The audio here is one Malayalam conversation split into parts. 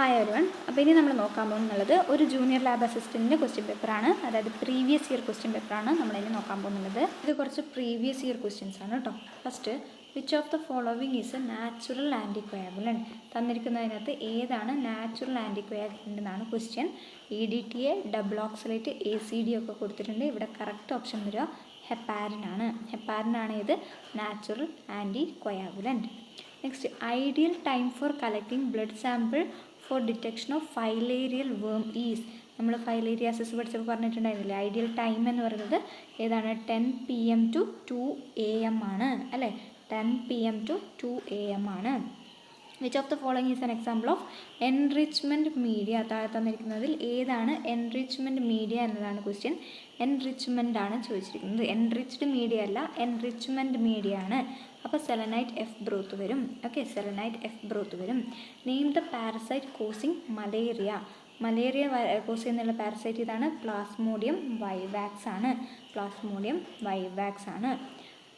Hi everyone. അപ്പോൾ ഇനി നമ്മൾ നോക്കാൻ പോകുന്നുള്ളത് ഒരു ജൂനിയർ ലാബ് അസിസ്റ്റൻറ്റിൻ്റെ ക്വസ്റ്റ്യൻ പേപ്പറാണ്. അതായത് പ്രീവിയസ് ഇയർ ക്വസ്റ്റ്യൻ പേപ്പറാണ് നമ്മളിനി നോക്കാൻ പോകുന്നത്. ഇത് കുറച്ച് പ്രീവിയസ് ഇയർ ക്വസ്റ്റ്യൻസ് ആണ് കേട്ടോ. First, which of the following is a natural anticoagulant? തന്നിരിക്കുന്നതിനകത്ത് ഏതാണ് നാച്ചുറൽ ആൻറ്റികോയാഗുലൻറ്റ് എന്നാണ് question. EDTA, double oxalate, ACD ഒക്കെ കൊടുത്തിട്ടുണ്ട്. ഇവിടെ കറക്റ്റ് ഓപ്ഷൻ വരിക ഹെപ്പാരിൻ ആണ്. ഹെപ്പാരിൻ ആണ് ഇത് natural anticoagulant. Next, ideal time for collecting blood sample for detection of filarial worm is. നമ്മൾ ഫൈലേരിയാസിസ് പഠിച്ചപ്പോൾ പറഞ്ഞിട്ടുണ്ടായിരുന്നില്ലേ, ഐഡിയൽ ടൈം എന്ന് പറയുന്നത് ഏതാണ്? 10 PM to 2 AM ആണ് അല്ലേ? 10 PM to 2 AM ആണ്. Which of the following is an example of enrichment media? താഴെ തന്നിരിക്കുന്നതിൽ ഏതാണ് എൻറിച്ച്മെൻറ്റ് മീഡിയ എന്നതാണ് ക്വസ്റ്റ്യൻ. എൻറിച്ച്മെൻ്റ് ആണ് ചോദിച്ചിരിക്കുന്നത്. എൻറിച്ച്ഡ് മീഡിയ അല്ല, എൻറിച്ച്മെൻറ്റ് മീഡിയ ആണ്. അപ്പോൾ സെലനൈറ്റ് എഫ് ബ്രോത്ത് വരും. ഓക്കെ, സെലനൈറ്റ് എഫ് ബ്രോത്ത് വരും. Name the parasite causing malaria. Malaria cause ചെയ്യുന്നുള്ള പാരസൈറ്റ് ഇതാണ്, പ്ലാസ്മോഡിയം വൈവാക്സ് ആണ്. പ്ലാസ്മോഡിയം വൈവാക്സ് ആണ്.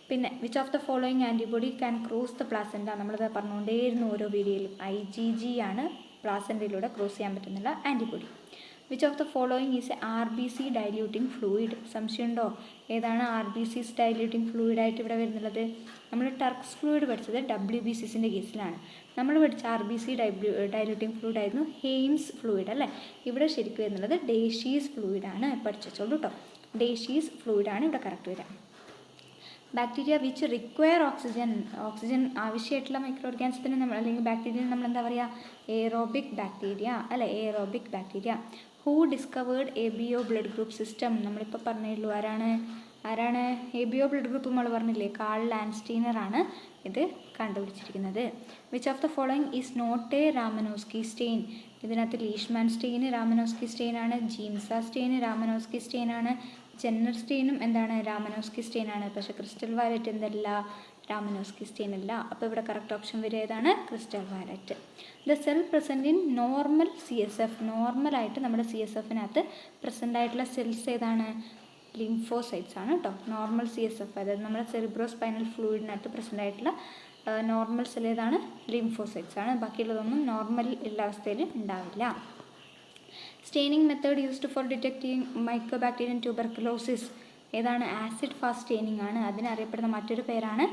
പിന്നെ which of the following antibody can cross the placenta? നമ്മളത് പറഞ്ഞുകൊണ്ടേയിരുന്നു ഓരോ വീഡിയോയിലും. IgG ആണ് പ്ലാസെൻറ്റയിലൂടെ ക്രോസ് ചെയ്യാൻ പറ്റുന്നുള്ള antibody. Which of the following is a RBC diluting fluid? സംശയമുണ്ടോ? ഏതാണ് RBCs ഡൈല്യൂട്ടിങ് ഫ്ലൂയിഡായിട്ട് ഇവിടെ വരുന്നുള്ളത്? നമ്മൾ ടർക്സ് ഫ്ലൂയിഡ് പഠിച്ചത് WBCസിൻ്റെ കേസിലാണ്. നമ്മൾ പഠിച്ച RBC ഡൈല്യൂട്ടിങ് ഫ്ലൂയിഡ് ആയിരുന്നു ഹെയിംസ് ഫ്ലൂയിഡ് അല്ലേ? ഇവിടെ ശരിക്കും വരുന്നുള്ളത് ഡേഷീസ് ഫ്ലൂയിഡാണ്. പഠിച്ചോളൂ കേട്ടോ. ഡേഷീസ് ഫ്ലൂയിഡാണ് ഇവിടെ കറക്റ്റ് വരിക. ബാക്ടീരിയ വിച്ച് റിക്വയർ ഓക്സിജൻ ആവശ്യമായിട്ടുള്ള മൈക്രോ ഓർഗാനിസത്തിന് നമ്മൾ അല്ലെങ്കിൽ ബാക്ടീരിയ നമ്മൾ എന്താ പറയുക? എയറോബിക് ബാക്ടീരിയ അല്ലെ? Aerobic bacteria. Who discovered ABO blood group system? നമ്മളിപ്പോൾ പറഞ്ഞുള്ളൂ. ആരാണ് ABO ബ്ലഡ് ഗ്രൂപ്പ്? നമ്മൾ പറഞ്ഞില്ലേ, കാൾ ലാൻസ്റ്റീനർ ആണ് ഇത് കണ്ടുപിടിച്ചിരിക്കുന്നത്. Which of the following is not a Romanowsky stain? ഇതിനകത്ത് ലീഷ്മാൻ സ്റ്റെയിൻ രാമനോസ്കി സ്റ്റെയിൻ ആണ്. ജീൻസ സ്റ്റെയിൻ രാമനോസ്കി സ്റ്റെയിൻ ആണ്. ജെന്നർ സ്റ്റെയിനും എന്താണ്? രാമനോസ്കി സ്റ്റെയിൻ ആണ്. പക്ഷേ ക്രിസ്റ്റൽ വയലറ്റ് എന്തല്ല? രാമനോസ്കി സ്റ്റെയിൻ അല്ല. അപ്പോൾ ഇവിടെ കറക്റ്റ് ഓപ്ഷൻ വരിക ഏതാണ്? Crystal violet. The cell present in normal CSF. നോർമലായിട്ട് നമ്മുടെ CSFനകത്ത് പ്രസൻ്റ് ആയിട്ടുള്ള സെൽസ് ഏതാണ്? ലിംഫോസൈറ്റ്സ് ആണ് കേട്ടോ. നോർമൽ CSF, അതായത് നമ്മുടെ സെറിബ്രോ സ്പൈനൽ ഫ്ലൂയിഡിനകത്ത് പ്രസൻ്റ് ആയിട്ടുള്ള നോർമൽ സെൽ ഏതാണ്? ലിംഫോസൈറ്റ്സ് ആണ്. ബാക്കിയുള്ളതൊന്നും നോർമൽ ഉള്ള അവസ്ഥയിൽ ഉണ്ടാവില്ല. Staining method used for detecting mycobacterium tuberculosis ഏതാണ്? ആസിഡ് ഫാസ്റ്റ് സ്റ്റെയിനിങ് ആണ്. അതിനറിയപ്പെടുന്ന മറ്റൊരു പേരാണ്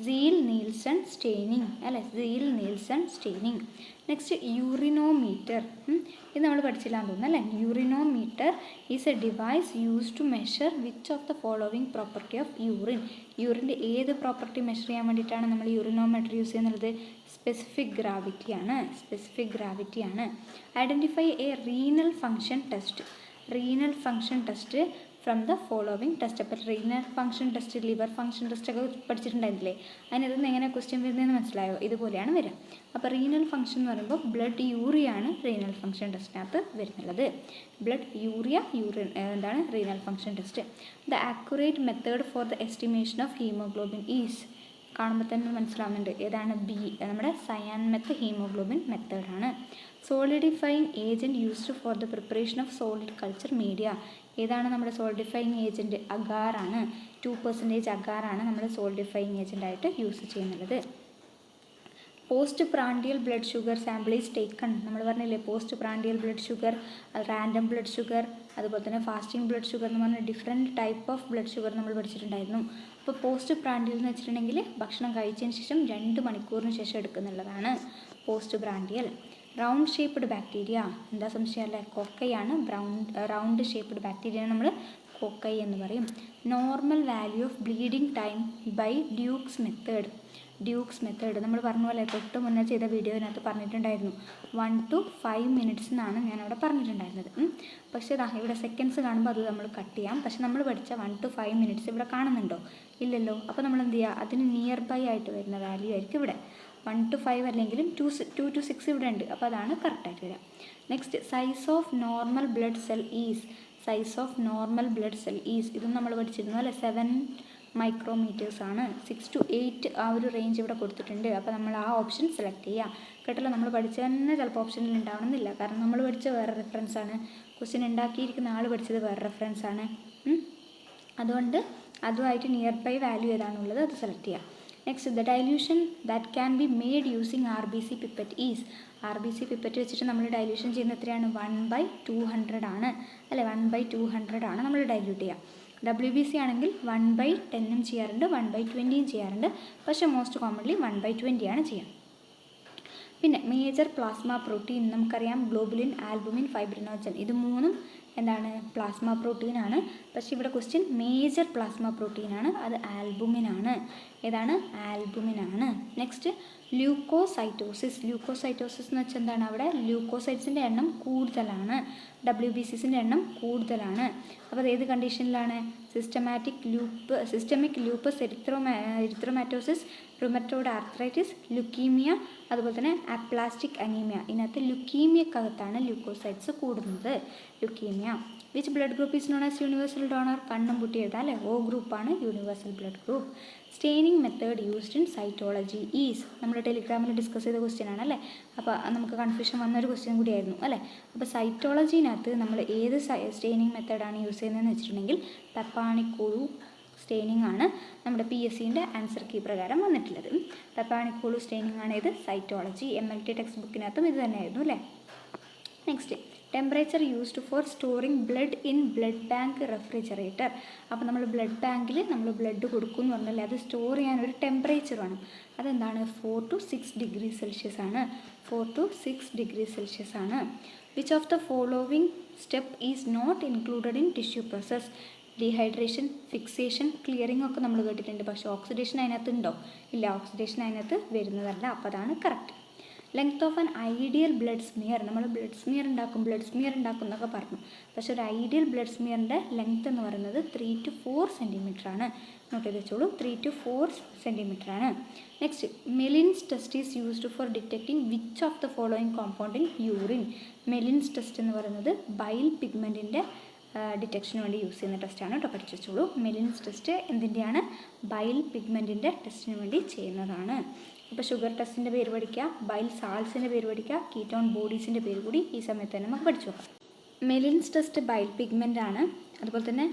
സീൽ നീൽസൺ സ്റ്റെയിനിങ് അല്ലെ? Ziehl Neelsen staining. നെക്സ്റ്റ്, യൂറിനോമീറ്റർ. ഇത് നമ്മൾ പഠിച്ചില്ലാന്ന് തോന്നുന്നു അല്ലേ? യൂറിനോമീറ്റർ is a device use to measure which of the following property of urine? യൂറിൻ്റെ ഏത് പ്രോപ്പർട്ടി മെഷർ ചെയ്യാൻ വേണ്ടിയിട്ടാണ് നമ്മൾ യൂറിനോമീറ്റർ യൂസ് ചെയ്യുന്നത്? സ്പെസിഫിക് ഗ്രാവിറ്റിയാണ്. സ്പെസിഫിക് ഗ്രാവിറ്റിയാണ്. Identify a renal function test. Renal function test from the following test. അപ്പോൾ renal function test, liver function test ഒക്കെ പഠിച്ചിട്ടുണ്ടായിരുന്നില്ലേ? അതിനകത്ത് എങ്ങനെ ക്വസ്റ്റ്യൻ വരുന്നതെന്ന് മനസ്സിലായോ? ഇതുപോലെയാണ് വരിക. അപ്പോൾ റീനൽ ഫങ്ഷൻ എന്ന് പറയുമ്പോൾ ബ്ലഡ് യൂറിയാണ് റീനൽ ഫങ്ഷൻ ടെസ്റ്റിനകത്ത് വരുന്നുള്ളത്. ബ്ലഡ് യൂറിയ എന്താണ് renal function test. The accurate method for the estimation of haemoglobin is. കാണുമ്പോൾ തന്നെ മനസ്സിലാവുന്നുണ്ട് ഏതാണ്? B, നമ്മുടെ സയാൻ ഹീമോഗ്ലോബിൻ മെത്തേഡാണ്. Solidifying agent used for the preparation of solid culture media ഏതാണ്? നമ്മുടെ സോളിഡിഫൈങ് ഏജൻറ്റ് അഗാറാണ്. 2% അഗാറാണ് നമ്മൾ സോളിഡിഫൈങ് ഏജൻറ്റായിട്ട് യൂസ് ചെയ്യുന്നത്. Post prandial blood sugar sample is taken. നമ്മൾ പറഞ്ഞില്ലേ, post prandial blood sugar, random blood sugar, അതുപോലെ തന്നെ ഫാസ്റ്റിംഗ് ബ്ലഡ് ഷുഗർ എന്ന് പറഞ്ഞാൽ different type of blood sugar നമ്മൾ പഠിച്ചിട്ടുണ്ടായിരുന്നു. അപ്പോൾ പോസ്റ്റ് പ്രാൻഡിയൽ എന്ന് വെച്ചിട്ടുണ്ടെങ്കിൽ ഭക്ഷണം കഴിച്ചതിന് ശേഷം 2 മണിക്കൂറിന് ശേഷം എടുക്കുന്നുള്ളതാണ് post prandial. Round shaped bacteria എന്താ സംശയം അല്ലേ? കൊക്കയാണ്. റൗണ്ട് ഷേപ്പ്ഡ് ബാക്ടീരിയ നമ്മൾ കൊക്കൈ എന്ന് പറയും. Normal value of bleeding time by Duke's method. Duke's method നമ്മൾ പറഞ്ഞ പോലെ തൊട്ട് മുന്നേ ചെയ്ത വീഡിയോയിനകത്ത് പറഞ്ഞിട്ടുണ്ടായിരുന്നു. 1 to 5 minutes എന്നാണ് ഞാനവിടെ പറഞ്ഞിട്ടുണ്ടായിരുന്നത്. പക്ഷേ ഇവിടെ സെക്കൻഡ്സ് കാണുമ്പോൾ അത് നമ്മൾ കട്ട് ചെയ്യാം. പക്ഷെ നമ്മൾ പഠിച്ച 1 to 5 minutes ഇവിടെ കാണുന്നുണ്ടോ? ഇല്ലല്ലോ. അപ്പോൾ നമ്മൾ എന്ത് ചെയ്യുക? അതിന് നിയർ ബൈ ആയിട്ട് വരുന്ന വാല്യൂ ആയിരിക്കും ഇവിടെ. 1 to 5 അല്ലെങ്കിലും 2 to 6 ഇവിടെ ഉണ്ട്. അപ്പോൾ അതാണ് കറക്റ്റായിട്ട് വരിക. Next, size of normal blood cell is. Size of normal blood cell is ഇതും നമ്മൾ പഠിച്ചിരുന്നു അല്ലേ? 7 മൈക്രോമീറ്റേഴ്സ് ആണ്. 6 to 8 ആ ഒരു റേഞ്ച് ഇവിടെ കൊടുത്തിട്ടുണ്ട്. അപ്പോൾ നമ്മൾ ആ ഓപ്ഷൻ സെലക്ട് ചെയ്യുക കേട്ടല്ലോ. നമ്മൾ പഠിച്ച തന്നെ ചിലപ്പോൾ ഓപ്ഷനിൽ ഉണ്ടാവണമെന്നില്ല, കാരണം നമ്മൾ പഠിച്ച വേറെ റെഫറൻസ് ആണ്, ക്വസ്റ്റ്യൻ ഉണ്ടാക്കിയിരിക്കുന്ന ആൾ പഠിച്ചത് വേറെ റെഫറൻസ് ആണ്. അതുകൊണ്ട് അതുമായിട്ട് നിയർ ബൈ വാല്യൂ ഏതാണുള്ളത് അത് സെലക്ട് ചെയ്യുക. Next the dilution that can be made using RBC pipette is. RBC pipette വെച്ചിട്ട് നമ്മൾ ഡൈല്യൂഷൻ ചെയ്യുന്ന എത്രയാണ്? 1/200 ആണ് അല്ലേ? 1/200 ആണ് നമ്മൾ ഡൈല്യൂട്ട് ചെയ്യുക. WBC ആണെങ്കിൽ 1/10 ചെയ്യാറുണ്ട്, 1/20 ചെയ്യാറുണ്ട്. പക്ഷേ മോസ്റ്റ് കോമൺലി 1/20 ആണ് ചെയ്യുക. പിന്നെ മേജർ പ്ലാസ്മ പ്രോട്ടീൻ നമുക്കറിയാം, ഗ്ലോബുലിൻ, ആൽബുമിൻ, ഫൈബ്രിനോജൻ. ഇത് മൂന്നും എന്താണ്? പ്ലാസ്മ പ്രോട്ടീനാണ്. പക്ഷേ ഇവിടെ ക്വസ്റ്റ്യൻ മേജർ പ്ലാസ്മ പ്രോട്ടീനാണ്, അത് ആൽബുമിനാണ്. ഏതാണ്? ആൽബുമിനാണ്. Next leucocytosis. ല്യൂക്കോസൈറ്റോസിസ് എന്ന് വെച്ചാൽ എന്താണ്? അവിടെ ല്യൂക്കോസൈറ്റ്സിൻ്റെ എണ്ണം കൂടുതലാണ്, WBCസിൻ്റെ എണ്ണം കൂടുതലാണ്. അപ്പോൾ അത് ഏത് കണ്ടീഷനിലാണ്? Systemic lupus erythematosus, rheumatoid arthritis, leukaemia, അതുപോലെ തന്നെ അപ്ലാസ്റ്റിക് അനീമിയ. ഇതിനകത്ത് ലുക്കീമിയക്കകത്താണ് ല്യൂക്കോസൈറ്റ്സ് കൂടുന്നത്. Leukaemia. Which blood group is known as universal donor? കണ്ണും പൂട്ടി എഴുതാം അല്ലേ? O ഗ്രൂപ്പാണ് universal blood group. Staining method used in cytology is. നമ്മൾ ടെലിഗ്രാമിൽ ഡിസ്കസ് ചെയ്ത ക്വസ്റ്റ്യൻ ആണ് അല്ലേ? അപ്പോൾ നമുക്ക് കൺഫ്യൂഷൻ വന്നൊരു ക്വസ്റ്റ്യൻ കൂടിയായിരുന്നു അല്ലേ? അപ്പോൾ സൈറ്റോളജിനകത്ത് നമ്മൾ ഏത് സ്റ്റെയിനിങ് മെത്തേഡാണ് യൂസ് ചെയ്യുന്നതെന്ന് വെച്ചിട്ടുണ്ടെങ്കിൽ പപ്പാണിക്കോളു സ്റ്റെയിനിങ് ആണ് നമ്മുടെ PSCൻ്റെ ആൻസർ കീ പ്രകാരം വന്നിട്ടുള്ളത്. പപ്പാണിക്കോളു സ്റ്റെയിനിങ് ആണ് ഇത് സൈറ്റോളജി. MLT ടെക്സ്റ്റ് ബുക്കിനകത്തും ഇത് തന്നെയായിരുന്നു അല്ലേ? Next temperature used for storing blood in blood bank refrigerator. അപ്പോൾ നമ്മൾ ബ്ലഡ് ബാങ്കിൽ നമ്മൾ ബ്ലഡ് കൊടുക്കും എന്ന് പറഞ്ഞാൽ അത് സ്റ്റോർ ചെയ്യാൻ ഒരു ടെമ്പറേച്ചർ വേണം. അതെന്താണ്? 4 to 6 ഡിഗ്രി സെൽഷ്യസ് ആണ്. 4 to 6 ഡിഗ്രി സെൽഷ്യസ് ആണ്. Which of the following step is not included in tissue process? Dehydration, fixation, clearing ഒക്കെ നമ്മൾ കേട്ടിട്ടുണ്ട്. പക്ഷേ ഓക്സിഡേഷൻ അതിനകത്ത് ഉണ്ടോ? ഇല്ല, ഓക്സിഡേഷൻ അതിനകത്ത് വരുന്നതല്ല. അപ്പോൾ അതാണ് correct. Length of an ideal blood smear. നമ്മൾ ബ്ലഡ് സ്മിയർ ഉണ്ടാക്കും എന്നൊക്കെ പറഞ്ഞു. പക്ഷേ ഒരു ഐഡിയൽ ബ്ലഡ് സ്മിയറിൻ്റെ ലെങ്ത് എന്ന് പറയുന്നത് 3 to 4 സെൻറ്റിമീറ്റർ ആണ്. നോട്ട് ചെയ്ത് വെച്ചോളൂ, 3 to 4 സെൻറ്റിമീറ്റർ ആണ്. Next Gmelin's test is used for detecting which of the following compound in urine. Gmelin's test എന്ന് പറയുന്നത് ബൈൽ പിഗ്മെൻറ്റിൻ്റെ ഡിറ്റക്ഷന് വേണ്ടി യൂസ് ചെയ്യുന്ന ടെസ്റ്റാണ് കേട്ടോ, പഠിച്ചു വെച്ചോളൂ. മെലിൻസ് ടെസ്റ്റ് എന്തിൻ്റെയാണ്? ബൈൽ പിഗ്മെൻറ്റിൻ്റെ ടെസ്റ്റിന് വേണ്ടി ചെയ്യുന്നതാണ്. ഇപ്പോൾ ഷുഗർ ടെസ്റ്റിൻ്റെ പേര് പഠിക്കുക, ബൈൽ സാൾട്സിൻ്റെ പേര് പഠിക്കുക, കീറ്റോൺ ബോഡീസിൻ്റെ പേര് കൂടി ഈ സമയത്ത് തന്നെ നമുക്ക് പഠിച്ചു നോക്കാം. മെലിൻസ് ടെസ്റ്റ് ബൈൽ പിഗ്മെൻ്റ് ആണ്. അതുപോലെ തന്നെ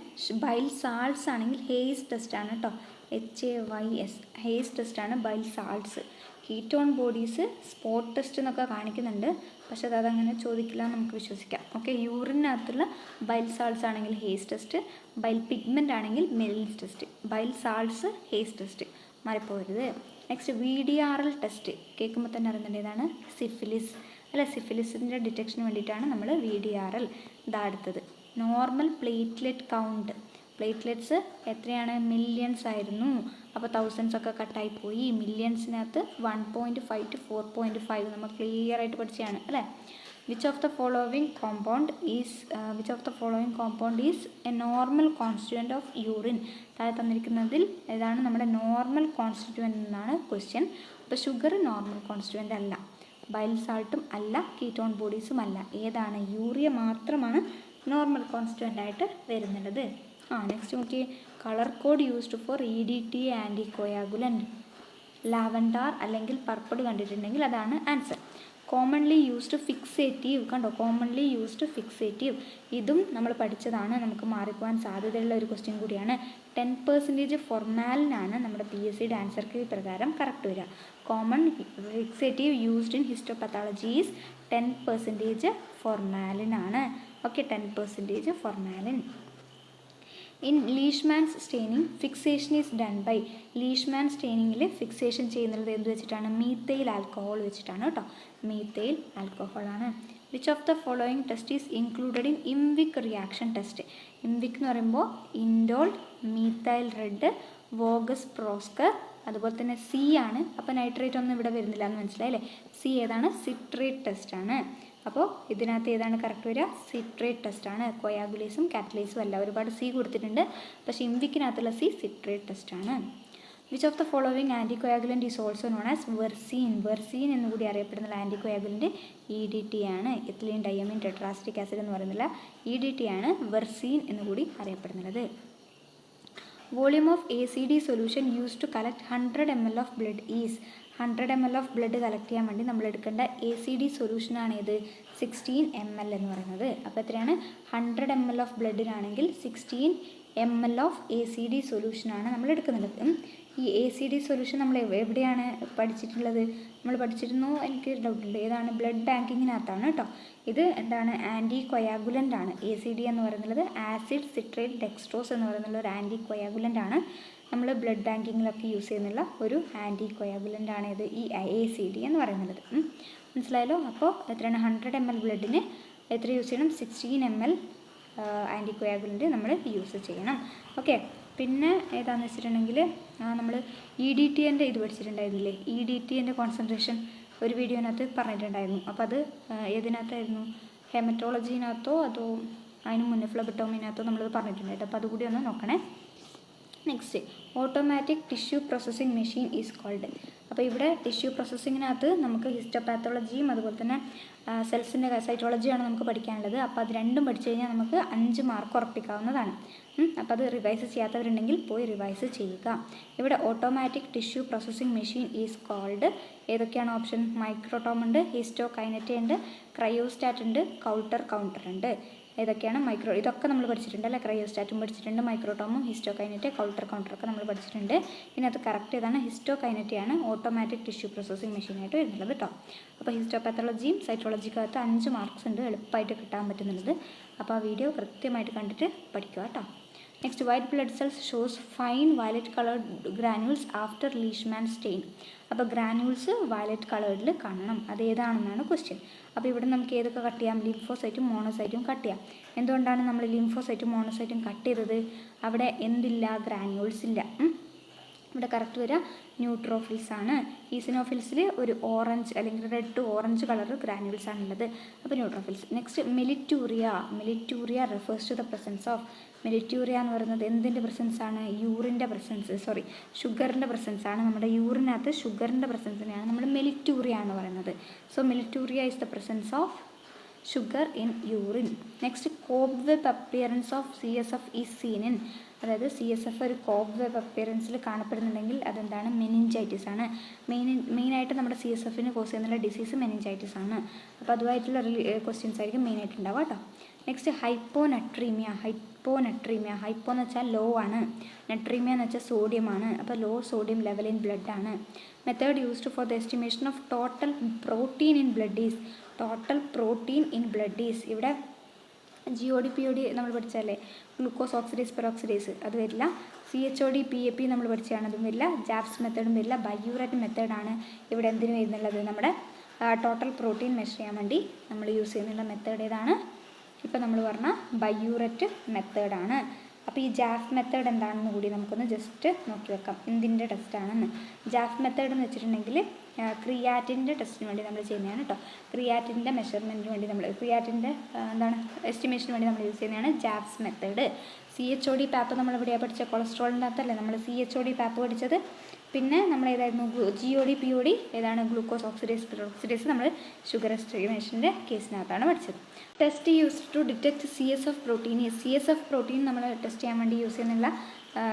ബൈൽ സാൾട്സ് ആണെങ്കിൽ ഹേയ്സ് ടെസ്റ്റാണ് കേട്ടോ, HAYS. ഹേയ്സ് ടെസ്റ്റാണ് bile salts. Ketone bodies spot test എന്നൊക്കെ കാണിക്കുന്നുണ്ട്, പക്ഷെ അതങ്ങനെ ചോദിക്കില്ല എന്ന് നമുക്ക് വിശ്വസിക്കാം. ഓക്കെ, യൂറിനകത്തുള്ള ബൈൽ സാൾട്സ് ആണെങ്കിൽ ഹേയ്സ് ടെസ്റ്റ്, ബൈൽ പിഗ്മെൻ്റ് ആണെങ്കിൽ Gmelin's test. Bile salts Hay's test, മാറിപ്പോകരുത്. നെക്സ്റ്റ് VDRL ടെസ്റ്റ് കേൾക്കുമ്പോൾ തന്നെ അറിയുന്നുണ്ട്, ഏതാണ്? സിഫിലിസ് അല്ല, സിഫിലിസിൻ്റെ ഡിറ്റക്ഷന് വേണ്ടിയിട്ടാണ് നമ്മൾ VDRL. ഇതാ അടുത്തത് നോർമൽ പ്ലേറ്റ്ലെറ്റ് കൗണ്ട്. പ്ലേറ്റ്ലെറ്റ്സ് എത്രയാണ്? മില്യൺസ് ആയിരുന്നു. അപ്പോൾ തൗസൻഡ്സ് ഒക്കെ കട്ടായിപ്പോയി. മില്യൺസിനകത്ത് 1.5 to 4.5 നമ്മൾ ക്ലിയർ ആയിട്ട് പഠിച്ചതാണ് അല്ലേ? Which of the following compound is A normal constituent of urine? താഴെ തന്നിരിക്കുന്നതിൽ ഏതാണ് നമ്മുടെ നോർമൽ കോൺസ്റ്റിറ്റ്യൂവൻറ്റ് എന്നാണ് ക്വസ്റ്റ്യൻ. അപ്പോൾ ഷുഗർ നോർമൽ കോൺസ്റ്റിറ്റ്യൂവൻ്റ് അല്ല, ബൈൽ സാൾട്ടും അല്ല, കീറ്റോൺ ബോഡീസും അല്ല. ഏതാണ്? യൂറിയ മാത്രമാണ് നോർമൽ കോൺസ്റ്റിറ്റ്യൂവൻ്റ് ആയിട്ട് വരുന്നുള്ളത്. നെക്സ്റ്റ് നോക്കിയേ, colour code used for EDT anticoagulant. Lavender അല്ലെങ്കിൽ പർപ്പിൾ കണ്ടിട്ടുണ്ടെങ്കിൽ അതാണ് ആൻസർ. കോമൺലി യൂസ്ഡ് ഫിക്സേറ്റീവ് കണ്ടോ, കോമൺലി യൂസ്ഡ് ഫിക്സേറ്റീവ്. ഇതും നമ്മൾ പഠിച്ചതാണ്, നമുക്ക് മാറിപ്പോകാൻ സാധ്യതയുള്ള ഒരു ക്വസ്റ്റ്യൻ കൂടിയാണ്. 10% ഫൊർമാലിനാണ് നമ്മുടെ PSCയുടെ ആൻസർ കീ പ്രകാരം കറക്റ്റ് വരിക. Common fixative used in histopathology is 10% ഫൊർമാലിനാണ്. Okay, 10% formalin. In Leishman's staining fixation is done by. Leishman സ്റ്റെയിനിങ്ങിൽ ഫിക്സേഷൻ ചെയ്യുന്നത് എന്ത് വെച്ചിട്ടാണ്? മീത്തൈൽ ആൽക്കഹോൾ വെച്ചിട്ടാണ് കേട്ടോ, മീത്തൈൽ ആൽക്കഹോളാണ്. Which of the following test is included in IMViC reaction test? IMViC എന്ന് പറയുമ്പോൾ indole, methyl red, Voges Proskauer, അതുപോലെ തന്നെ C ആണ്. അപ്പോൾ നൈട്രേറ്റ് ഒന്നും ഇവിടെ വരുന്നില്ല എന്ന് മനസ്സിലായില്ലേ? C ഏതാണ്? സിട്രേറ്റ് ടെസ്റ്റാണ്. അപ്പോൾ ഇതിനകത്ത് ഏതാണ് കറക്റ്റ് വരിക? സിട്രേറ്റ് ടെസ്റ്റാണ്. കൊയാഗുലേസും കാറ്റലേസും അല്ല. ഒരുപാട് C കൊടുത്തിട്ടുണ്ട്, പക്ഷേ ഇംവിക്കിനകത്തുള്ള C സിട്രേറ്റ് ടെസ്റ്റാണ്. Which of the following anticoagulant is also known as Versene? Versene എന്നുകൂടി അറിയപ്പെടുന്ന ആൻറ്റി കൊയാഗുലൻറ്റ് EDT ആണ്. എത്തിലീൻ ഡയമീൻ ടെട്രാസിറ്റിക് ആസിഡ് എന്ന് പറയുന്നില്ല, EDT ആണ് വെർസീൻ എന്നുകൂടി അറിയപ്പെടുന്നത്. Volume of ACD solution use to collect 100 ml of blood is. 100 ml of blood collect ചെയ്യാൻ വേണ്ടി നമ്മൾ എടുക്കേണ്ട ACD സൊല്യൂഷനാണ് ഇത് 16 ml എന്ന് പറയുന്നത്. അപ്പോൾ എത്രയാണ്? 100 ml ഓഫ് ബ്ലഡിനാണെങ്കിൽ 16 ml ഓഫ് ACD സൊല്യൂഷനാണ് നമ്മൾ എടുക്കുന്നത്. ഈ ACD സൊല്യൂഷൻ നമ്മൾ എവിടെയാണ് പഠിച്ചിട്ടുള്ളത്? നമ്മൾ പഠിച്ചിരുന്നു, എനിക്ക് ഡൗട്ട് ഉണ്ട്. ഏതാണ്? ബ്ലഡ് ബാങ്കിങ്ങിനകത്താണ് കേട്ടോ. ഇത് എന്താണ്? ആൻറ്റി കൊയാഗുലൻ്റ് ആണ്. ACD എന്ന് പറയുന്നത് ആസിഡ് സിട്രേറ്റ് ഡെക്സ്ട്രോസ് എന്ന് പറയുന്ന ഒരു ആൻറ്റി കൊയാഗുലൻ്റ് ആണ്. നമ്മൾ ബ്ലഡ് ബാങ്കിങ്ങിലൊക്കെ യൂസ് ചെയ്യുന്നുള്ള ഒരു ആൻറ്റി കൊയാഗുലൻ്റ് ആണ് ഇത്, ഈ ACD എന്ന് പറയുന്നത്. മനസ്സിലായല്ലോ? അപ്പോൾ എത്രയാണ്? 100 ml ബ്ലഡിന് എത്ര യൂസ് ചെയ്യണം? 16 ml ആൻറ്റി കൊയാഗുലൻ്റ് നമ്മൾ യൂസ് ചെയ്യണം. ഓക്കെ. പിന്നെ ഏതാണെന്ന് വെച്ചിട്ടുണ്ടെങ്കിൽ നമ്മൾ EDTൻ്റെ ഇത് പഠിച്ചിട്ടുണ്ടായിരുന്നില്ലേ? EDTൻ്റെ കോൺസെൻട്രേഷൻ ഒരു വീഡിയോനകത്ത് പറഞ്ഞിട്ടുണ്ടായിരുന്നു. അപ്പോൾ അത് ഏതിനകത്തായിരുന്നു? ഹെമറ്റോളജിനകത്തോ അതോ അതിന് മുന്നേ ഫ്ലബറ്റോമിനകത്തോ നമ്മളത് പറഞ്ഞിട്ടുണ്ടായിരുന്നു. അപ്പോൾ അതുകൂടി ഒന്ന് നോക്കണേ. Next, automatic tissue processing machine is called. അപ്പോൾ ഇവിടെ ടിഷ്യൂ പ്രോസസ്സിങ്ങിനകത്ത് നമുക്ക് ഹിസ്റ്റോപാത്തോളജിയും അതുപോലെ തന്നെ സെൽസിൻ്റെ സൈറ്റോളജിയാണ് നമുക്ക് പഠിക്കാനുള്ളത്. അപ്പോൾ അത് രണ്ടും പഠിച്ചു കഴിഞ്ഞാൽ നമുക്ക് 5 മാർക്ക് ഉറപ്പിക്കാവുന്നതാണ്. അപ്പോൾ അത് റിവൈസ് ചെയ്യാത്തവരുണ്ടെങ്കിൽ പോയി റിവൈസ് ചെയ്യുക. ഇവിടെ automatic tissue processing machine is called. ഏതൊക്കെയാണ് ഓപ്ഷൻ? മൈക്രോടോം ഉണ്ട്, ഹിസ്റ്റോകൈനറ്റ ഉണ്ട്, ക്രയോസ്റ്റാറ്റ് ഉണ്ട്, കൗണ്ടർ ഉണ്ട്. ഏതൊക്കെയാണ്? ഇതൊക്കെ നമ്മൾ പഠിച്ചിട്ടുണ്ട് അല്ലേ? ക്രയോസ്റ്റാറ്റും പഠിച്ചിട്ടുണ്ട്, മൈക്രോടോമും ഹിസ്റ്റോകൈനറ്റ് കൗണ്ടറൊക്കെ നമ്മൾ പഠിച്ചിട്ടുണ്ട്. ഇതിനകത്ത് കറക്റ്റ് ഏതാണ്? ഹിസ്റ്റോകൈനറ്റയാണ് ഓട്ടോമാറ്റിക് ടിഷ്യൂ പ്രോസസ്സിംഗ് മെഷീനായിട്ട് വരുന്നത് കേട്ടോ. അപ്പോൾ ഹിസ്റ്റോപാത്തോളജിയും സൈറ്റോളജിക്കകത്ത് 5 മാർക്സ് ഉണ്ട്, എളുപ്പമായിട്ട് കിട്ടാൻ പറ്റുന്നുള്ളത്. അപ്പോൾ ആ വീഡിയോ കൃത്യമായിട്ട് കണ്ടിട്ട് പഠിക്കുക കേട്ടോ. Next, white blood cells shows fine violet coloured granules after Leishman stain. അപ്പോൾ ഗ്രാനുൾസ് വയലറ്റ് കളേർഡിൽ കാണണം. അത് ഏതാണെന്നാണ് ക്വസ്റ്റ്യൻ. അപ്പോൾ ഇവിടെ നമുക്ക് ഏതൊക്കെ കട്ട് ചെയ്യാം? ലിംഫോസൈറ്റും മോണോസൈറ്റും കട്ട് ചെയ്യാം. എന്തുകൊണ്ടാണ് നമ്മൾ ലിംഫോസൈറ്റും മോണോസൈറ്റും കട്ട് ചെയ്തത്? അവിടെ എന്തില്ല? ഗ്രാനുൾസ് ഇല്ല. ഇവിടെ കറക്റ്റ് വരിക ന്യൂട്രോഫിൽസ് ആണ്. ഈസിനോഫിൽസിൽ ഒരു ഓറഞ്ച് അല്ലെങ്കിൽ red to orange colour granules ആണുള്ളത്. അപ്പോൾ neutrophils. Next, melituria refers to the presence of. Melituria എന്ന് പറയുന്നത് എന്തിൻ്റെ പ്രസൻസ് ആണ്? ഷുഗറിൻ്റെ പ്രസൻസ് ആണ്. നമ്മുടെ യൂറിനകത്ത് ഷുഗറിൻ്റെ പ്രസൻസിനെയാണ് നമ്മൾ മെലിറ്റൂറിയ എന്ന് പറയുന്നത്. So melituria is the presence of sugar in urine. Next, cobweb appearance of CSF is seen in. അതായത് CSF ഒരു കോബ്വെബ് അപ്പിയറൻസിൽ കാണപ്പെടുന്നുണ്ടെങ്കിൽ അതെന്താണ്? മെനിഞ്ചൈറ്റിസ് ആണ്. മെയിനായിട്ട് നമ്മുടെ CSFന് കോസ് ചെയ്യുന്നുള്ള ഡിസീസ് മെനിഞ്ചൈറ്റിസ് ആണ്. അപ്പോൾ അതുമായിട്ടുള്ള ക്വസ്റ്റ്യൻസ് ആയിരിക്കും മെയിനായിട്ട് ഉണ്ടാവുക കേട്ടോ. നെക്സ്റ്റ്, ഹൈപ്പോനട്രീമിയ. ഹൈപ്പോ എന്ന് വെച്ചാൽ ലോ ആണ്, നട്രീമിയ എന്ന് വെച്ചാൽ സോഡിയം ആണ്. അപ്പോൾ low sodium level in blood ആണ്. Method used for the estimation of total protein in blood is. ഇവിടെ GOD POD നമ്മൾ പഠിച്ചല്ലേ? ഗ്ലൂക്കോസ് ഓക്സിഡേസ് പെറോക്സിഡേസ് അത് വരില്ല. CHOD PAP നമ്മൾ പഠിച്ചതാണ്, അതും വരില്ല. ജാപ്സ് മെത്തേഡും വരില്ല. ബൈയൂററ്റ് മെത്തേഡാണ് ഇവിടെ എന്തിനു വരുന്നുള്ളത്? നമ്മുടെ ടോട്ടൽ പ്രോട്ടീൻ മെഷർ ചെയ്യാൻ വേണ്ടി നമ്മൾ യൂസ് ചെയ്യുന്നുള്ള മെത്തേഡ് ഏതാണ്? ഇപ്പോൾ നമ്മൾ പറഞ്ഞ ബൈയൂററ്റ് മെത്തേഡാണ്. അപ്പോൾ ഈ ജാഫ് മെത്തേഡ് എന്താണെന്ന് കൂടി നമുക്കൊന്ന് ജസ്റ്റ് നോക്കി വെക്കാം, എന്തിൻ്റെ ടെസ്റ്റാണെന്ന്. ജാഫ് മെത്തേഡ് എന്ന് വെച്ചിട്ടുണ്ടെങ്കിൽ ക്രിയാറ്റിൻ്റെ ടെസ്റ്റിന് വേണ്ടി നമ്മൾ ചെയ്യുന്നതാണ് കേട്ടോ. ക്രിയാറ്റിൻ്റെ മെഷർമെൻറ്റിന് വേണ്ടി ക്രിയാറ്റിൻ്റെ എസ്റ്റിമേഷന് വേണ്ടി നമ്മൾ യൂസ് ചെയ്യുന്നതാണ് ജാഫ്സ് മെത്തേഡ്. CHOD പാപ്പ് നമ്മൾ എവിടെയാണ് പഠിച്ചത്? കൊളസ്ട്രോളിൻ്റെ അകത്തല്ലേ നമ്മൾ CHOD പാപ്പ് പഠിച്ചത്. പിന്നെ നമ്മൾ ഏതായിരുന്നു? GOD POD ഏതാണ്? ഗ്ലൂക്കോസ് ഓക്സിഡേസ് പെറോക്സിഡേസ് നമ്മൾ ഷുഗർ എസ്റ്റിമേഷൻ്റെ കേസിനകത്താണ് പഠിച്ചത്. Test use to detect CSF protein. CSF protein നമ്മൾ ടെസ്റ്റ് ചെയ്യാൻ വേണ്ടി യൂസ് ചെയ്യുന്നുള്ള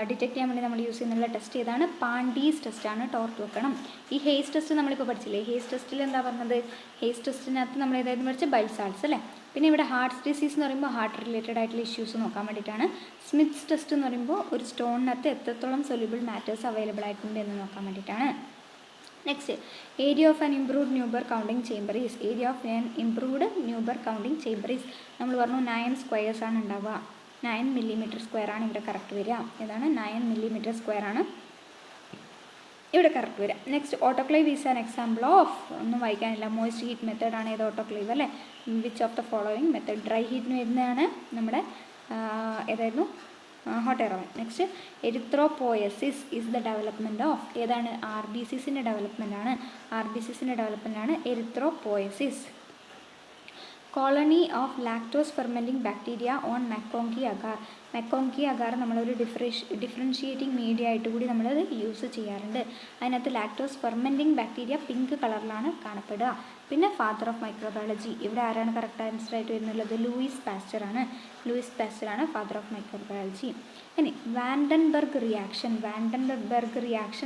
ഡിറ്റക്ട് ചെയ്യാൻ വേണ്ടി നമ്മൾ യൂസ് ചെയ്യുന്നുള്ള ടെസ്റ്റ് ഏതാണ്? പാണ്ടീസ് ടെസ്റ്റാണ്. ഓർത്ത് വെക്കണം. ഈ ഹേസ് ടെസ്റ്റ് നമ്മളിപ്പോൾ പഠിച്ചില്ലേ? ഹേസ് ടെസ്റ്റിൽ എന്താ പറഞ്ഞത്? ഹേസ് ടെസ്റ്റിനകത്ത് നമ്മൾ ഏതായിരുന്നു പഠിച്ചത്? ബൈസാൾസ് അല്ലേ. പിന്നെ ഇവിടെ ഹാർട്ട് ഡിസീസ് എന്ന് പറയുമ്പോൾ ഹാർട്ട് റിലേറ്റഡ് ആയിട്ടുള്ള ഇഷ്യൂസ് നോക്കാൻ വേണ്ടിയിട്ടാണ്. സ്മിത്സ് ടെസ്റ്റ് എന്ന് പറയുമ്പോൾ ഒരു സ്റ്റോണിനകത്ത് എത്രത്തോളം സൊല്യൂബിൾ മാറ്റേഴ്സ് അവൈലബിൾ ആയിട്ടുണ്ട് എന്ന് നോക്കാൻ വേണ്ടിയിട്ടാണ്. Next, area of an improved Neuber counting chamber is. നമ്മൾ പറഞ്ഞു 9 സ്ക്വയേഴ്സ് ആണ് ഉണ്ടാവുക. 9 millimeter സ്ക്വയർ ആണ് ഇവിടെ കറക്റ്റ് വരിക. ഏതാണ്? 9 millimeter സ്ക്വയർ ആണ് ഇവിടെ കറക്റ്റ് വരിക. Next, autoclave is an example of. ഒന്നും വായിക്കാനില്ല. മോയിസ്റ്റ് ഹീറ്റ് മെത്തേഡാണ് ഏത്? ഓട്ടോക്ലേവ് അല്ലേ. Which of the following method? Dry ഹീറ്റിന് വരുന്നതാണ് നമ്മുടെ ഏതായിരുന്നു? Hot air oven. Next, erythropoiesis is the development of. ഏതാണ്? RBCസിൻ്റെ ഡെവലപ്മെൻറ്റാണ് erythropoiesis. Colony of lactose fermenting bacteria on MacConkey agar നമ്മളൊരു ഡിഫറൻഷിയേറ്റിംഗ് മീഡിയ ആയിട്ട് കൂടി നമ്മളത് യൂസ് ചെയ്യാറുണ്ട്. അതിനകത്ത് ലാക്ടോസ് ഫെർമെൻറ്റിംഗ് ബാക്ടീരിയ പിങ്ക് കളറിലാണ് കാണപ്പെടുക. പിന്നെ ഫാദർ ഓഫ് മൈക്രോബയോളജി ഇവിടെ ആരാണ് കറക്റ്റ് ആൻസർ ആയിട്ട് വരുന്നുള്ളത്? ലൂയിസ് പാസ്ചർ ആണ് ഫാദർ ഓഫ് മൈക്രോബയോളജി. ഇനി വാൻഡൻബർഗ് റിയാക്ഷൻ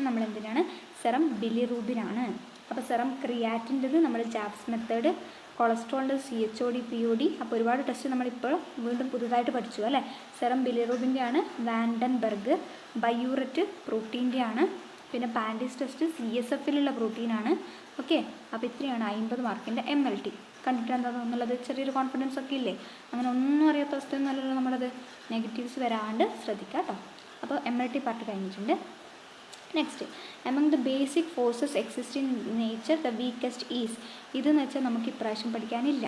നമ്മൾ എന്തിനാണ്? സെറം ബിലിറൂബിനാണ്. അപ്പോൾ സെറം ക്രിയാറ്റിൻ്റെത് നമ്മൾ ജാപ്സ് മെത്തേഡ് കൊളസ്ട്രോളിൻ്റെ CHOD POD. അപ്പോൾ ഒരുപാട് ടെസ്റ്റ് നമ്മളിപ്പോൾ വീണ്ടും പുതുതായിട്ട് പഠിച്ചു അല്ലേ. സെറം ബിലിറൂബിൻ്റെ ആണ്. വാൻഡൻബർഗ്. ബയൂററ്റ് പ്രോട്ടീൻ്റെ ആണ്. പിന്നെ പാൻഡീസ് ടെസ്റ്റ് CSFലുള്ള പ്രോട്ടീനാണ്. ഓക്കെ, അപ്പോൾ ഇത്രയാണ് 50 മാർക്കിൻ്റെ MLT. കണ്ടിട്ട് എന്താ തോന്നുന്നത്? ചെറിയൊരു കോൺഫിഡൻസ് ഒക്കെ ഇല്ലേ? അങ്ങനെ ഒന്നും അറിയാത്ത അവസ്ഥയൊന്നുമല്ലല്ലോ നമ്മളത്. നെഗറ്റീവ്സ് വരാണ്ട് ശ്രദ്ധിക്കുക കേട്ടോ. അപ്പോൾ MLT പാർട്ട് കഴിഞ്ഞിട്ടുണ്ട്. Next, among the basic forces existing in nature the weakest is. ഇതെന്ന് വെച്ചാൽ നമുക്ക് ഇപ്രാവശ്യം പഠിക്കാനില്ല.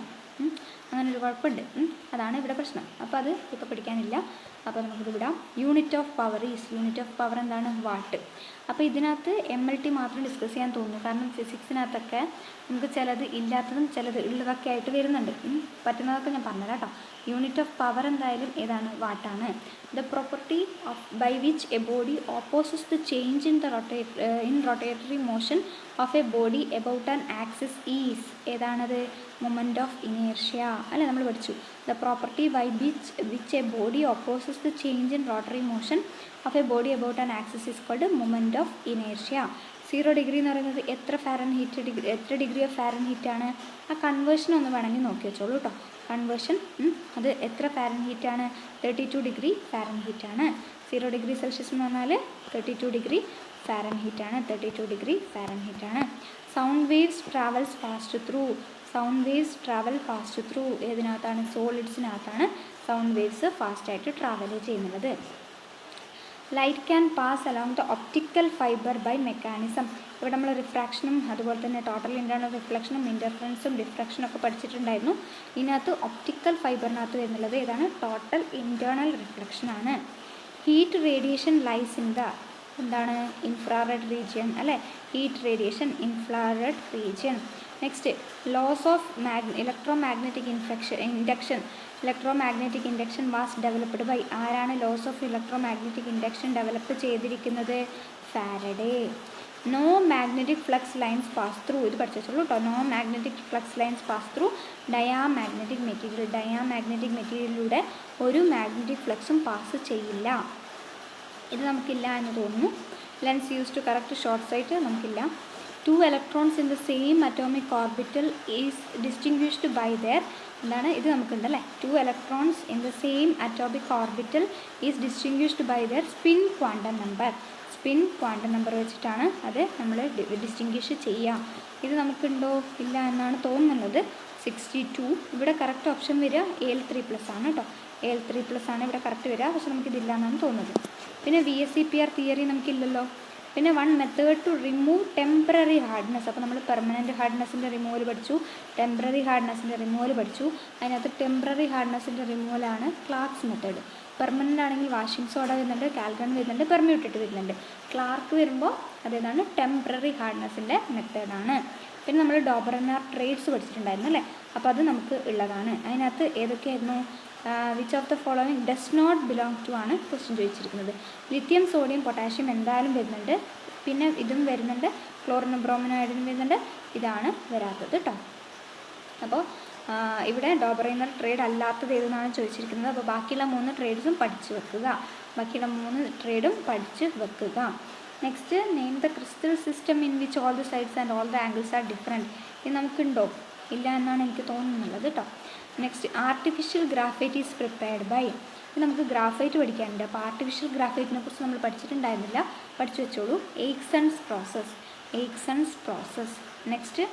അങ്ങനെ ഒരു കുഴപ്പമുണ്ട്. അതാണ് ഇവിടെ പ്രശ്നം. അപ്പോൾ അത് ഇപ്പോൾ പഠിക്കാനില്ല. അപ്പോൾ നമുക്കിത് വിടാം. Unit of power is. Unit of power എന്താണ്? വാട്ട്. അപ്പോൾ ഇതിനകത്ത് MLT മാത്രം ഡിസ്കസ് ചെയ്യാൻ തോന്നുന്നു. കാരണം ഫിസിക്സിനകത്തൊക്കെ നമുക്ക് ചിലത് ഇല്ലാത്തതും ചിലത് ഉള്ളതൊക്കെ ആയിട്ട് വരുന്നുണ്ട്. പറ്റുന്നതൊക്കെ ഞാൻ പറഞ്ഞുതരാം കേട്ടോ. യൂണിറ്റ് ഓഫ് പവർ എന്തായാലും ഏതാണ്? വാട്ടാണ്. The property of by which a body opposes the change in rotatory motion of a body about an axis is. ഏതാണത്? മൊമെൻ്റ് ഓഫ് ഇനേർഷ്യ അല്ലേ, നമ്മൾ പഠിച്ചു. The property by which a body opposes the change in rotary motion of a body about an axis is called moment of inertia. 0 degree എന്ന് പറയുന്നത് എത്ര ഡിഗ്രി ഓഫ് ഫാരൻഹീറ്റ് ആണ്? ആ കൺവേർഷൻ ഒന്ന് വേണമെങ്കിൽ നോക്കി വെച്ചോളൂ കേട്ടോ. കൺവേർഷൻ അത് എത്ര ഫാരൻഹീറ്റ് ആണ്? 32 ഡിഗ്രി ഫാരൻഹീറ്റ് ആണ്. 0 ഡിഗ്രി സെൽഷ്യസ് എന്ന് പറഞ്ഞാൽ 32 ഡിഗ്രി ഫാരൻഹീറ്റ് ആണ്. 32 ഡിഗ്രി ഫാരൻഹീറ്റ് ആണ്. Sound waves travels fast through. Sound waves travel fast through. ഏതിനകത്താണ്? സോളിഡ്സിനകത്താണ് സൗണ്ട് വേവ്സ് ഫാസ്റ്റായിട്ട് ട്രാവൽ ചെയ്യുന്നത്. Light can pass along the optical fibre by mechanism. ഇവിടെ നമ്മൾ റിഫ്രാക്ഷനും അതുപോലെ തന്നെ ടോട്ടൽ ഇൻറ്റേർണൽ റിഫ്ലക്ഷനും ഇൻ്റർഫറൻസും ഡിഫ്രാക്ഷനും ഒക്കെ പഠിച്ചിട്ടുണ്ടായിരുന്നു. ഇതിനകത്ത് ഒപ്റ്റിക്കൽ ഫൈബറിനകത്ത് വരുന്നുള്ളത് ഏതാണ്? ടോട്ടൽ ഇൻറ്റേർണൽ റിഫ്ലക്ഷനാണ്. Heat radiation lies in the എന്താണ്? ഇൻഫ്രാറെഡ് റീജിയൻ അല്ലേ. Heat radiation infrared region. Next, laws of electromagnetic induction. Electromagnetic induction was developed by. ആരാണ് laws of electromagnetic induction develop ചെയ്തിരിക്കുന്നത്? Faraday. No magnetic flux lines pass through. ഇത് പഠിച്ചോളൂ കേട്ടോ. No magnetic flux lines pass through diamagnetic material. Diamagnetic മെറ്റീരിയലിലൂടെ ഒരു മാഗ്നറ്റിക് ഫ്ലക്സും പാസ് ചെയ്യില്ല. ഇത് നമുക്കില്ല എന്ന് തോന്നുന്നു. Lens use to correct short sight നമുക്കില്ല. 2 electrons in the same atomic orbital is distinguished by their എന്താണ്? ഇത് നമുക്കുണ്ടല്ലേ. 2 electrons in the same atomic orbital is distinguished by their spin quantum number. Spin quantum number വെച്ചിട്ടാണ് അത് നമ്മൾ ഡിസ്റ്റിങ്വിഷ് ചെയ്യുക. ഇത് നമുക്കുണ്ടോ? ഇല്ല എന്നാണ് തോന്നുന്നത്. 62. ഇവിടെ കറക്റ്റ് ഓപ്ഷൻ വരിക AL3+ ആണ് കേട്ടോ. AL3+ ആണ് ഇവിടെ കറക്റ്റ് വരിക. പക്ഷെ നമുക്കിതില്ല എന്നാണ് തോന്നുന്നത്. പിന്നെ VSEPR തിയറി നമുക്കില്ലല്ലോ. പിന്നെ 1 method to remove temporary hardness. അപ്പോൾ നമ്മൾ പെർമനൻറ്റ് ഹാർഡ്നെസ്സിൻ്റെ റിമൂവൽ പഠിച്ചു, ടെമ്പററി ഹാർഡ്നെസ്സിൻ്റെ റിമൂവൽ പഠിച്ചു. അതിനകത്ത് ടെമ്പററി ഹാർഡ്നെസ്സിൻ്റെ റിമൂവലാണ് ക്ലാർക്സ് മെത്തേഡ്. പെർമനൻ്റ് ആണെങ്കിൽ വാഷിംഗ് സോഡ വരുന്നുണ്ട്, കാൽഗൺ വരുന്നുണ്ട്, പെർമ്യൂട്ടേറ്റ് വരുന്നുണ്ട്. ക്ലാർക്ക് വരുമ്പോൾ അതേതാണ് ടെമ്പററി ഹാർഡ്നെസ്സിൻ്റെ മെത്തേഡാണ്. പിന്നെ നമ്മൾ ഡോബർമാർ ട്രേഡ്സ് പഠിച്ചിട്ടുണ്ടായിരുന്നു അല്ലേ. അപ്പോൾ അത് നമുക്ക് ഉള്ളതാണ്. അതിനകത്ത് ഏതൊക്കെയായിരുന്നു? Which of the following does not belong to ആണ് ക്വസ്റ്റ്യൻ ചോദിച്ചിരിക്കുന്നത്. ലിത്യം, സോഡിയം, പൊട്ടാഷ്യം എന്തായാലും വരുന്നുണ്ട്. പിന്നെ ഇതും വരുന്നുണ്ട്, ക്ലോറിനും ബ്രോമിനും അയഡിനും വരുന്നുണ്ട്. ഇതാണ് വരാത്തത് കേട്ടോ. അപ്പോൾ ഇവിടെ ഡോബറൈനർ ട്രേഡ് അല്ലാത്തത് ഏതെന്നാണ് ചോദിച്ചിരിക്കുന്നത്. അപ്പോൾ ബാക്കിയുള്ള 3 ട്രേഡ്സും പഠിച്ച് വെക്കുക. ബാക്കിയുള്ള 3 ട്രേഡും പഠിച്ച് വെക്കുക. Next, name the crystal system in which all the sides and all the angles are different. ഇത് നമുക്കുണ്ടോ? ഇല്ല എന്നാണ് എനിക്ക് തോന്നുന്നുള്ളത് കേട്ടോ. Next, artificial graphite is prepared by. ഇത് നമുക്ക് ഗ്രാഫൈറ്റ് പഠിക്കാനുണ്ട്. അപ്പോൾ ആർട്ടിഫിഷ്യൽ ഗ്രാഫൈറ്റിനെ കുറിച്ച് നമ്മൾ പഠിച്ചിട്ടുണ്ടായിരുന്നില്ല, പഠിച്ചു വെച്ചോളൂ. എയ്ക്സൺസ് പ്രോസസ്സ്. നെക്സ്റ്റ്,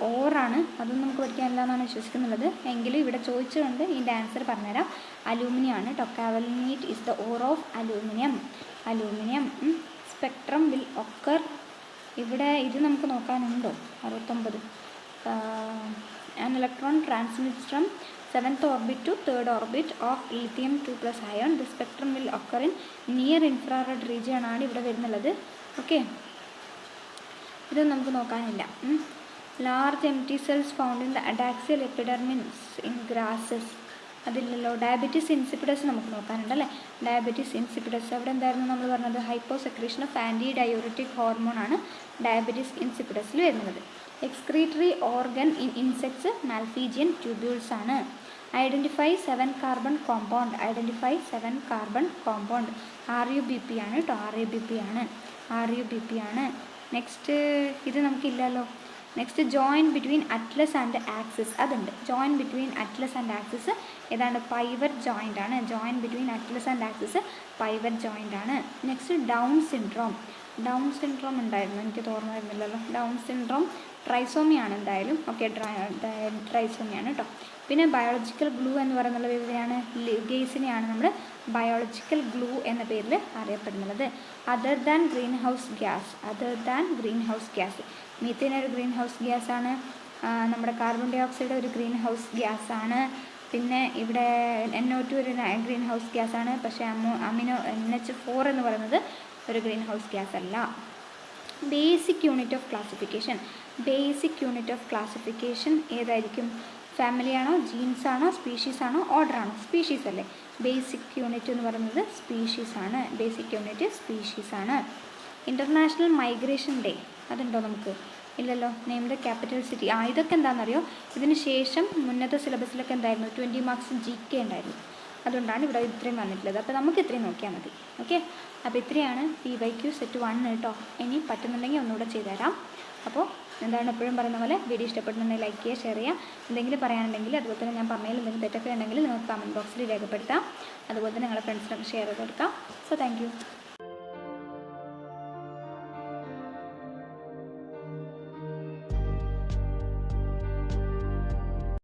ഓറാണ്. അതൊന്നും നമുക്ക് പഠിക്കാനില്ല എന്നാണ് വിശ്വസിക്കുന്നുള്ളത്. എങ്കിലും ഇവിടെ ചോദിച്ചുകൊണ്ട് ഇതിൻ്റെ ആൻസർ പറഞ്ഞുതരാം. അലൂമിനിയം ആണ് കേട്ടോ. Kaolinite is the ore of aluminium. Spectrum will occur. ഇവിടെ ഇത് നമുക്ക് നോക്കാനുണ്ടോ? 69. An electron transmits from 7th orbit to 3rd orbit of lithium 2+ ion. The spectrum will occur in near infrared region ആണ് ഇവിടെ വരുന്നുള്ളത്. ഓക്കെ, ഇത് നമുക്ക് നോക്കാനില്ല. Large empty cells found in the adaxial epidermis in grasses. അതില്ലല്ലോ. ഡയബറ്റീസ് ഇൻസിപ്പിഡസ് നമുക്ക് നോക്കാനുണ്ടല്ലേ. ഡയബറ്റീസ് ഇൻസിപ്പിഡസ് അവിടെ എന്തായിരുന്നു നമ്മൾ പറഞ്ഞത്? Hyposecretion of antidiuretic hormone ആണ് ഡയബറ്റീസ് ഇൻസിപ്പിഡസിൽ വരുന്നത്. Excretory organ in insects Malpighian tubules ആണ്. Identify 7 carbon compound. RUBP ആണ് കേട്ടോ. RUBP ആണ്. നെക്സ്റ്റ്, ഇത് നമുക്കില്ലല്ലോ. Next joint between atlas and axis, അതുണ്ട്. Joint between atlas and axis ഏതാണ്? പൈവറ്റ് ജോയിൻ്റ് ആണ്. Join between atlas and axis pivot joint ആണ്. Next Down syndrome. Down syndrome ഉണ്ടായിരുന്നു, എനിക്കത് ഓർമ്മ വരുന്നില്ലല്ലോ. ഡൗൺ സിൻഡ്രോം ട്രൈസോമിയാണ് എന്തായാലും. ഓക്കെ, ട്രൈസോമിയാണ് കേട്ടോ. പിന്നെ ബയോളജിക്കൽ ഗ്ലൂ എന്ന് പറയുന്നത് ഇവയാണ്, ഗേസിനെയാണ് നമ്മൾ ബയോളജിക്കൽ ഗ്ലൂ എന്ന പേരിൽ അറിയപ്പെടുന്നത്. Other than green house gas, other than green house gas, methane ഒരു ഗ്രീൻ ഹൗസ് ഗ്യാസാണ്. നമ്മുടെ കാർബൺ ഡൈ ഓക്സൈഡ് ഒരു ഗ്രീൻ ഹൗസ് ഗ്യാസാണ്. പിന്നെ ഇവിടെ NO2 ഒരു ഗ്രീൻ ഹൗസ് ഗ്യാസാണ്. പക്ഷേ NH4 എന്ന് പറയുന്നത് ഒരു ഗ്രീൻ ഹൗസ് ഗ്യാസ് അല്ല. Basic unit of classification, basic unit of classification ഏതായിരിക്കും? ഫാമിലി ആണോ, ജീൻസ് ആണോ, സ്പീഷീസ് ആണോ, ഓർഡർ ആണോ? സ്പീഷീസ് അല്ലേ. ബേസിക് യൂണിറ്റ് എന്ന് പറയുന്നത് സ്പീഷീസ് ആണ്. ബേസിക് യൂണിറ്റ് സ്പീഷീസ് ആണ്. ഇൻ്റർനാഷണൽ മൈഗ്രേഷൻ ഡേ അതുണ്ടോ നമുക്ക്? ഇല്ലല്ലോ. Name the capital city. ഇതൊക്കെ എന്താണെന്നറിയോ, ഇതിന് ശേഷം മുന്നത്തെ സിലബസിലൊക്കെ എന്തായിരുന്നു? 20 മാർക്സ് GK ഉണ്ടായിരുന്നു. അതുകൊണ്ടാണ് ഇവിടെ ഇത്രയും വന്നിട്ടുള്ളത്. അപ്പോൾ നമുക്ക് ഇത്രയും നോക്കിയാൽ മതി. ഓക്കെ, അപ്പോൾ ഇത്രയാണ് PYQ സെറ്റ് 1 കേട്ടോ. ഇനി പറ്റുന്നുണ്ടെങ്കിൽ ഒന്നുകൂടെ ചെയ്തുതരാം. അപ്പോൾ എന്താണ് എപ്പോഴും പറയുന്ന പോലെ വീഡിയോ ഇഷ്ടപ്പെടുന്നുണ്ടെങ്കിൽ ലൈക്ക് ചെയ്യുക, ഷെയർ ചെയ്യുക. എന്തെങ്കിലും പറയാനുണ്ടെങ്കിൽ, അതുപോലെ തന്നെ ഞാൻ പറഞ്ഞതിൽ എന്തെങ്കിലും തെറ്റൊക്കെ ഉണ്ടെങ്കിൽ നിങ്ങൾക്ക് കമൻറ്റ് ബോക്സിൽ രേഖപ്പെടുത്താം. അതുപോലെ തന്നെ നിങ്ങളുടെ ഫ്രണ്ട്സിനൊക്കെ ഷെയർ ചെയ്ത് കൊടുക്കാം. So thank you.